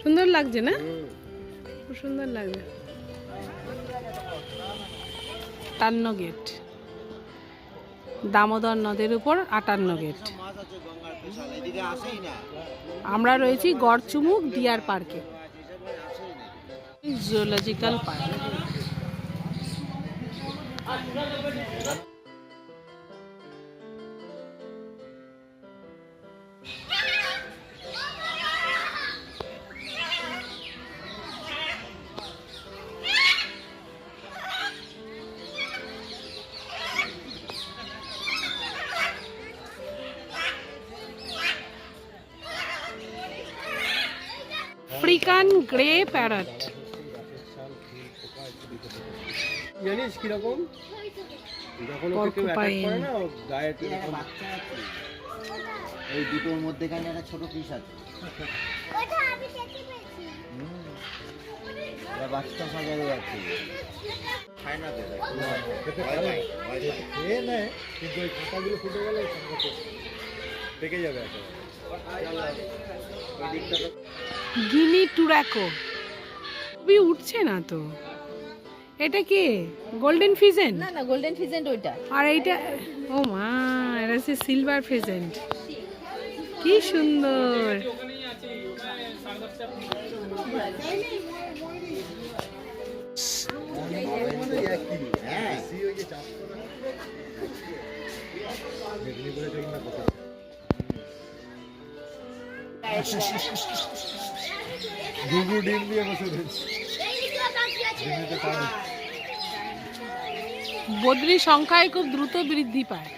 সুন্দর লাগছে না? খুব সুন্দর লাগছে। 58 গেট, দামোদর নদের উপর 58 গেট। আমরা রয়েছি গড়চুমুক ডিয়ার পার্কে, zoological park. African grey parrot. জানিস কিরকম? যখন ওকে কেউ অ্যাটাক করে না, ও গায়ে বাচ্চা আছে। এই দুটোর মধ্যেখানে একটা ছোট পিস আছে। ওটা আমি দেখতে পেয়েছি। এটা বাচ্চা সাজারে যাচ্ছে। খায় না তো। খেতে পারে। খেয়ে নেয়, কিন্তু ওই খোসাগুলো ফুটে গেলে পেকে যাবে একেবারে। গিনি টুরাকো খুবই উঠছে না তো। এটা কি গোল্ডেন ফিজেন্ট? না না, গোল্ডেন ফিজেন্ট ওইটা। আর এইটা, ও মা, এটা হচ্ছে সিলভার ফিজেন্ট। কি সুন্দর। হ্যাঁ, ঘুঘু ডিম দিয়ে বসে রয়েছে। বদ্রি সংখ্যায় খুব দ্রুত বৃদ্ধি পায়।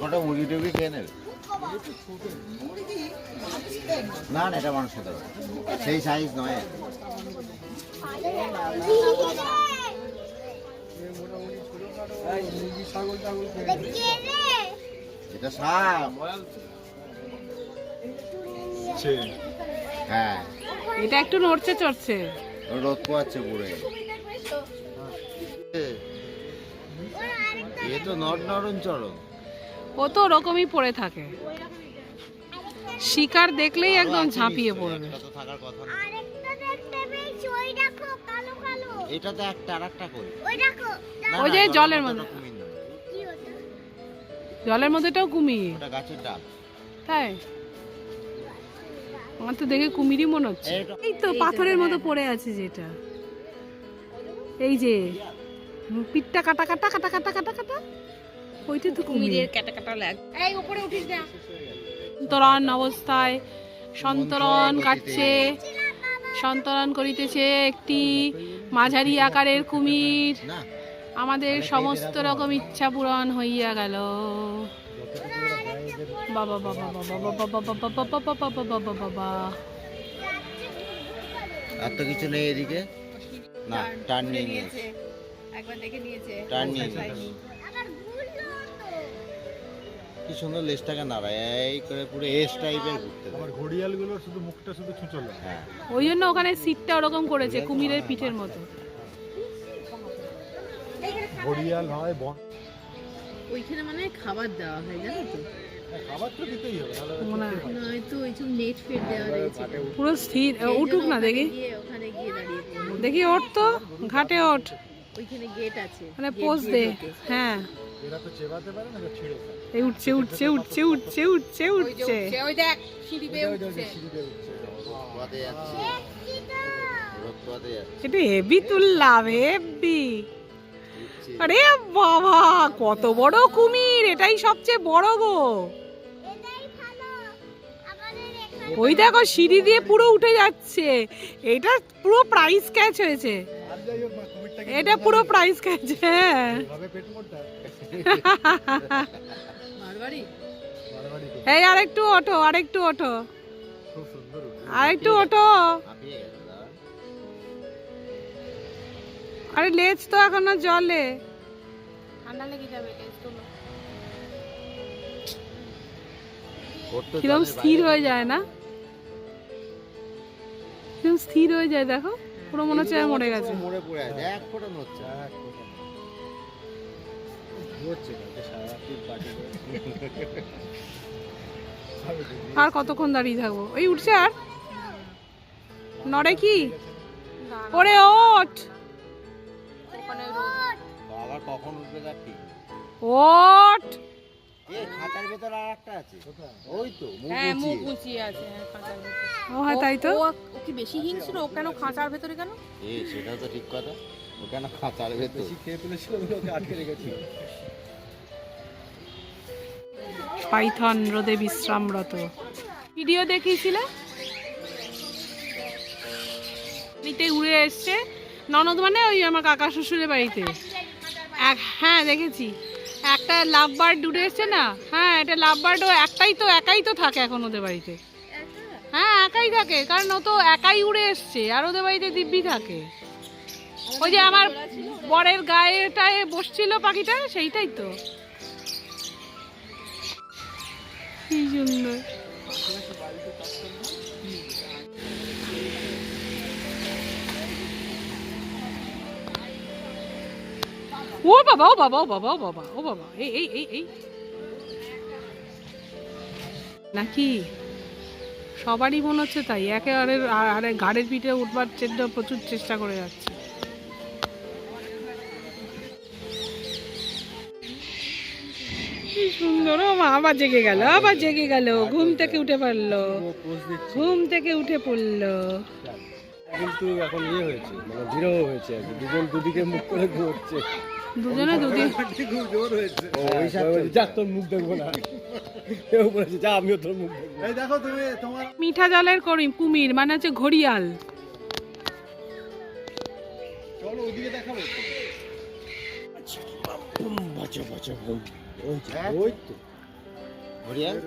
ওটা মুরগি টুরগি খেয়ে নেবে। না না, এটা মানুষ খেতে পারে, সেই সাইজ নয়। এটা সাপ। হ্যাঁ, এটা একটু নড়ছে চড়ছে। রোদ পোয়াচ্ছে পুরে। এ তো নরম চরম। ও তো ওরকমই পড়ে থাকে, শিকার দেখলেই একদম ঝাঁপিয়ে পড়বে। এটা তো থাকার কথা না। আরেকটা দেখতে পেয়েছি, ওই দেখো কালো কালো। এটা তো একটা আরেকটা কই। ওই দেখো। না, ওই না, যে জলের মধ্যে মধ্যে। ওটা কুমির নয়। কি ওটা? জলের মধ্যেটাও কুমির। ওটা গাছের ডাল। তাই আমার তো দেখে কুমিরই মনে হচ্ছে। এইটা- এই তো পাথরের মতো পড়ে আছে যেটা, এই যে পিঠটা কাটা কাটা কাটা কাটা কাটা কাটা, ওইটা তো কুমির। কুমিরের কাটা কাটা লাগ। এই উপরে উঠিস না। সন্তরণ অবস্থায় সন্তরণ কাটছে, সন্তরণ করিতেছে একটি মাঝারি আকারের কুমির। না, আমাদের সমস্ত রকম ইচ্ছা পূরণ হইয়া গেল। বাবা বাবা বাবা বাবা বাবা বাবা বাবা বাবা বাবা বাবা। আর তো কিছু নেই এদিকে। না, টার্ন নিয়ে নিয়েছে। একবার দেখে নিয়েছে। টার্ন নিয়ে নিয়েছে। আবার ঘুরলো তো। কি সুন্দর লেজটাকে নাড়ায়, এই করে পুরো এস টাইপের ঘুরতে দেয়। আমার ঘড়িয়ালগুলোর শুধু মুখটা শুধু ছুঁচলো। হ্যাঁ, ওই জন্য ওখানে সিটটা ওরকম করেছে কুমিরের পিঠের মতো। ঘড়িয়াল হয় বন। ওইখানে মানে খাবার দেওয়া হয়, জানো তো? খাবার তো দিতেই হবে, নাহলে মনে হয়। নয়তো ওই সব নেট ফেট দেওয়া রয়েছে। পুরো স্থির। উঠুক না দেখি, ওখানে গিয়ে দাঁড়িয়ে পড়বো। দেখি ওঠ তো, ঘাটে ওঠ, ওইখানে গেট আছে, মানে gate পোজ দিয়ে দে। ঢোকে। হ্যাঁ, এরা তো চেবাতে পারে না, ছিঁড়ে খায়। এই উঠছে উঠছে উঠছে উঠছে উঠছে ওই যে উঠছে। উঠছে, ওই দেখ সিঁড়ি বেয়ে ওই যে উঠছে। সিঁড়ি দিয়ে উঠছে। পোয়াতে যাচ্ছে, দেখছি তো। রোদ পোয়াতে যাচ্ছে। এটা হেভি তুললাম, হেভি। উঠছে। আরে বাবা, কত বড় কুমির! এটাই সবচেয়ে বড় গো। এটাই ভালো। আমাদের এখানে ওই দেখো সিঁড়ি দিয়ে পুরো উঠে যাচ্ছে। এটা পুরো প্রাইস ক্যাচ হয়েছে, আর যাই হোক, কুমিরটাকে এটা পুরো প্রাইস ক্যাচ। হ্যাঁ, এভাবে পেট মোটা। মারবাড়ি বাড়াবাড়ি করে। এই আরেকটু ওঠো, আরেকটু ওঠো, খুব সুন্দর উঠে। আরেকটু ওঠো। হাঁপিয়ে গেছে, দাঁড়ান। আরে লেজ তো এখনো জলে, ঠান্ডা লেগে যাবে। ওর তো কিরম জলের স্থির বাইরে হয়ে যায় না, কিরম স্থির হয়ে যায় দেখো, পুরো মনে হচ্ছে মরে গেছে। মরে পড়ে আছে, এক ফোঁটা নড়ছে না। এক ফোঁটা। ঘুরছে না, যে সারা রাত পার্টি করে। আর কতক্ষণ দাঁড়িয়ে থাকবো? এই উঠছে আর নড়ে কি? ওরে ওঠ আবার কখন উঠবে তার ঠিক নেই। ওঠ। এই খাঁচার ভেতর আর একটা আছে ওই তো হ্যাঁ মুখ গুছিয়ে আছে খাঁচার ভেতরে। ও হ্যাঁ তাই তো। ও কি বেশি হিংস্র? ও কেন খাঁচার ভেতরে কেন? সেটা তো ঠিক কথা, ও কেন খাঁচার ভেতর? বেশি খেয়ে ফেলেছিল ওকে আটকে রেখেছি। পাইথন রোদে বিশ্রামরত। ভিডিও দেখিয়েছিলে নিতে উড়ে এসছে ননদ, মানে ওই আমার কাকা শ্বশুরের বাড়িতে। হ্যাঁ দেখেছি, একটা লাভ বার্ড উড়ে এসছে না। হ্যাঁ এটা লাভ বার্ড, ও একাই তো থাকে এখন ওদের বাড়িতে। হ্যাঁ একাই থাকে, কারণ ও তো একাই উড়ে এসছে, আর ওদের বাড়িতে দিব্যি থাকে। ওই যে আমার বরের গায়েটায় বসছিল পাখিটা, সেইটাই তো। কি সুন্দর। ও বাবা ও বাবা ও বাবা ও বাবা ও বাবা, এই এই এই এই নাকি সবারই মনে হচ্ছে তাই, একেবারে আরে ঘাড়ের পিঠে উঠবার প্রচুর চেষ্টা করে যাচ্ছে। কি সুন্দর। ও মা আবার জেগে গেল, আবার জেগে গেল, ঘুম থেকে উঠে পড়লো, ঘুম থেকে উঠে পড়লো। কিন্তু এখন ইয়ে হয়েছে, মানে বিরহ হয়েছে আর কি, দুজন দুদিকে মুখ করে ঘুরছে। দুজনে দুদিন খুব জোর হয়েছে। যা তোর মুখ দেখবো না, কেউ বলেছে যা আমিও তোর মুখ দেখবো। এই দেখো তুমি তোমার মিঠা জলের কুমির, মানে হচ্ছে ঘড়িয়াল। চলো ওদিকে দেখাবো। বাচ্চা বাচ্চা ওই তো ঘড়িয়াল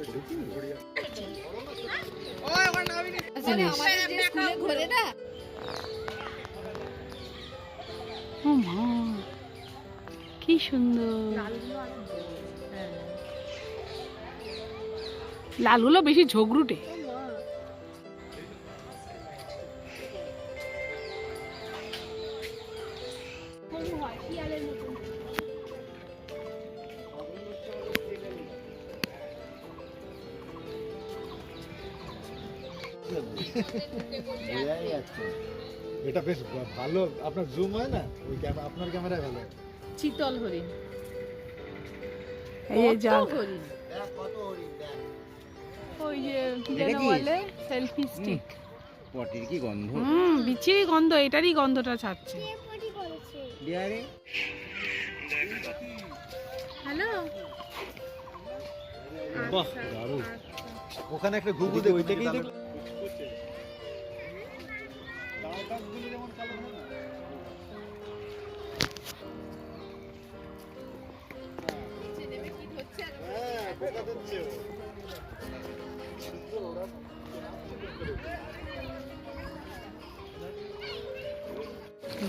ও মা কি সুন্দর। লালগুলো বেশি ঝগড়ুটে। এটা বেশ ভালো, আপনার জুম হয় না ওই আপনার ক্যামেরায় ভালো। চিতল হরিণ। এই যে কত হরিণ। ওই যে কি যেন বলে সেলফি স্টিক। পটির কি গন্ধ! বিচ্ছিরি গন্ধ, এটারই গন্ধটা ছাড়ছে। হ্যালো বাহ দারুণ। ওখানে একটা ঘুঘু দেখো, ওই থেকেই দেখো।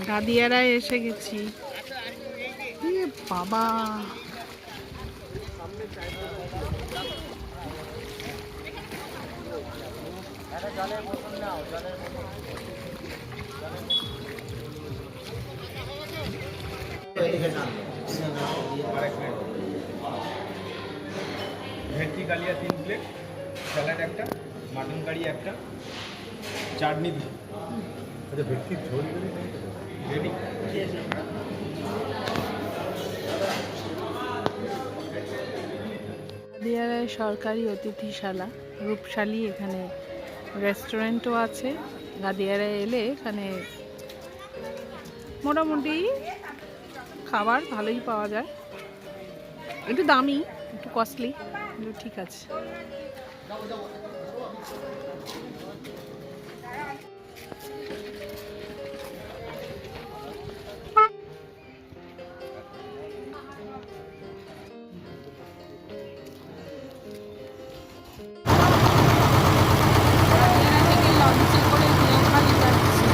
দাদিয়ারা এসে গেছি। বাবা ভেটকি কালিয়া 3 প্লেট, স্যালাড একটা, মাটন কারি একটা, চাটনি দিন। আচ্ছা ভেটকির ঝোল রেডি? দাদিয়ারায় সরকারি অতিথিশালা রূপশালী, এখানে রেস্টুরেন্টও আছে। গাদিয়ারায় এলে এখানে মোটামুটি খাবার ভালোই পাওয়া যায়, একটু দামি একটু কস্টলি, কিন্তু ঠিক আছে। লঞ্চে করে দেওখালি যাচ্ছি।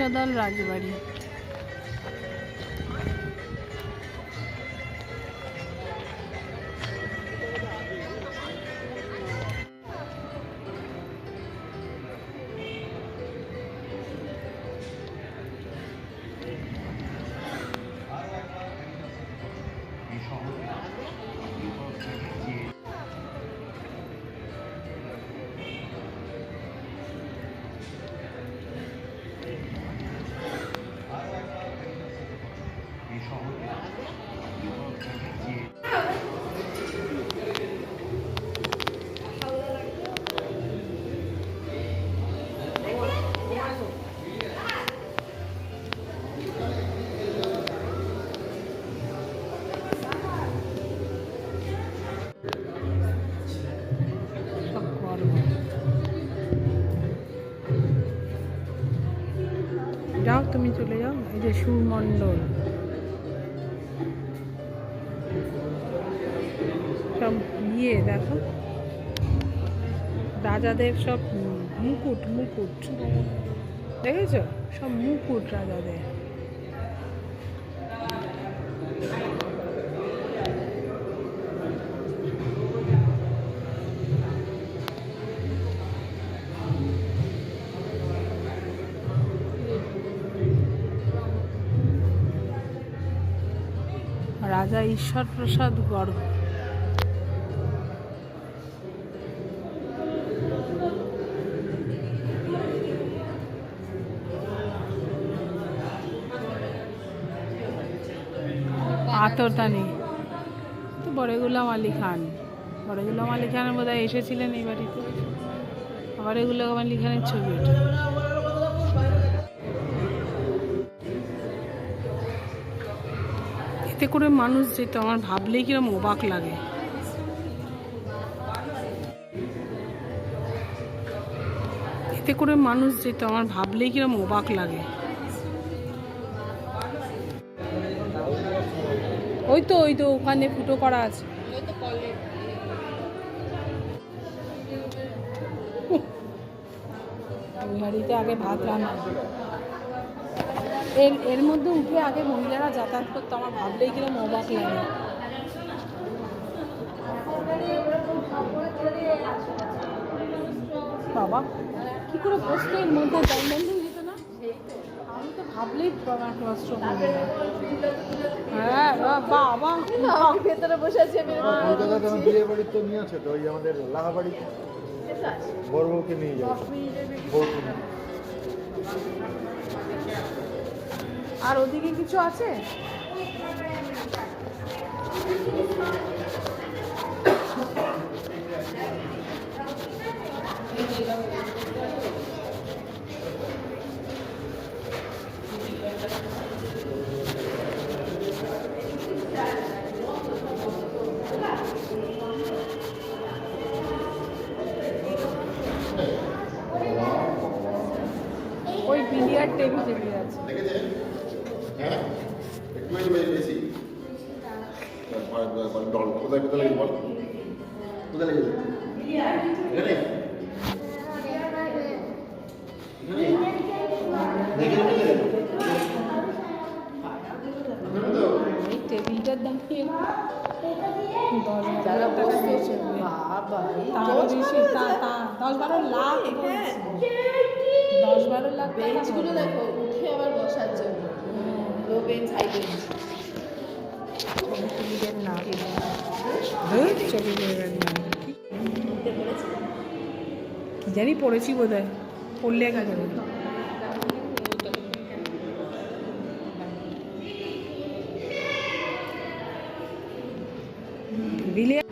পেশাদার রাজবাড়ি। যাও তুমি চলে যাও। এই যে সুমণ্ডল, সব ইয়ে দেখো, রাজাদের সব মুকুট মুকুট দেখেছো, সব মুকুট রাজাদের। রাজা ঈশ্বর প্রসাদ গর্গ। আতরদানি তো বড় গুলাম আলী খান। বড় গুলাম আলী খান বোধহয় এসেছিলেন এই বাড়িতে। বড় গুলাম আলী খানের ছবি এটা। এতে করে মানুষ যেত, আমার ভাবলেই কিরম অবাক লাগে। এতে করে মানুষ যেত, আমার ভাবলেই কিরম অবাক লাগে। ওই তো ওখানে ফুটো করা আছে। ওই হাঁড়িতে আগে ভাত রান্না, এর মধ্যে উঠে আগে মহিলারা যাতায়াত করতো, আমার ভাবলেই কিরম অবাক লাগে। বাবা কি করে বসতো এর মধ্যে, দম বন্ধ হয়ে যেত না? আমি তো ভাবলেই কষ্ট হবে। হ্যাঁ বাবা ভেতরে বসে আছে। কলকাতাতে আমার বিয়ে বাড়ি তো নিয়ে আছে তো, ওই আমাদের লাহাবাড়িতে বড় বউকে নিয়ে যাবো, বউকে নিয়ে। আর ওদিকে কিছু আছে? ওই বিলিয়ার টেবিল যেগুলো আছে। হ্যাঁ একটু বেশি কোথায় কোথায় লাগে বল, কোথায় লেগেছে এখানে এই টেবিলটার দাম কি 10,000 টাকা দিয়েছে। তারও বেশি, 10-12 লাখ, 10-12 লাখ। বেঞ্চগুলো দেখো, উঠে আবার বসার জন্য লো বেঞ্চ হাই বেঞ্চ। টেবিলের নাম টেবিলের নাম কি জানি, পড়েছি বোধ হয়, পড়লে একা যাবে। বিলিয়া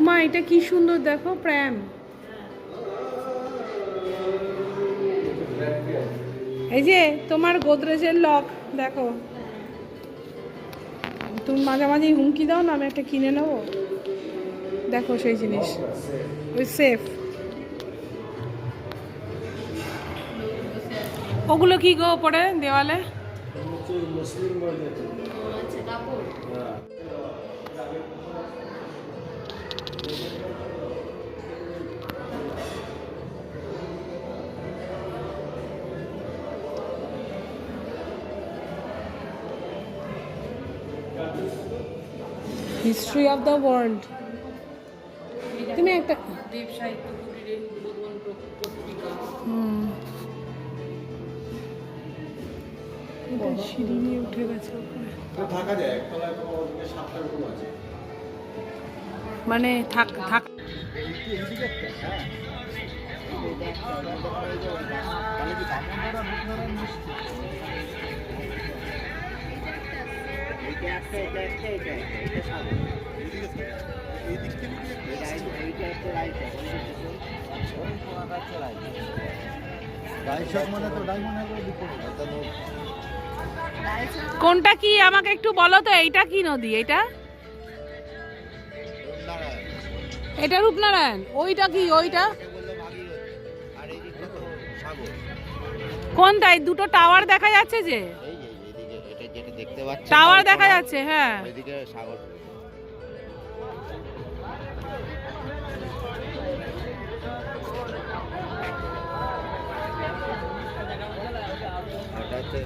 মা, এটা কি সুন্দর দেখো, প্রেম। এই যে তোমার গোদরেজের লক দেখো, তুমি মাঝে মাঝে হুমকি দাও না, আমি একটা কিনে নেবো। দেখো সেই জিনিস, ওই সেফ। ওগুলো কি গো পড়ে দেওয়ালে? History of the world. তুমি একটা দেব সাহিত্য কুটিরের উদ্বোধন পত্রিকা। এটা সিঁড়ি নিয়ে উঠে গেছে উপরে। থাকা যায় একতলায়, কোনো ওদিকে 7টার রুম আছে। মানে থাক থাক তাহলে কি দামোদর আর রূপনারায়ণ মিষ্টি? এইটা একটা, এটা একটা, এটা একটা, এটা সাগর। এই দিক থেকে কি একটা এইটা একটা রাইট আছে, ওই কোনাটা হচ্ছে রাইট। ডাইশক মানে তো ডায়মন্ড হারবার বিপরীত। এটা তো কোনটা কি আমাকে একটু বলো তো, এইটা কি নদী? এটা রূপনারায়ণ। এটা রূপনারায়ণ। ওইটা কি? ওইটা এটাকে বললো ভাগীরথী, আর এই দিকটা তো সাগর। কোনটাই? দুটো টাওয়ার দেখা যাচ্ছে যে, এই যে এইদিকে এটা যেটা দেখতে পাচ্ছেন, টাওয়ার দেখা যাচ্ছে। হ্যাঁ, ওইদিকে সাগর। ওটা হচ্ছে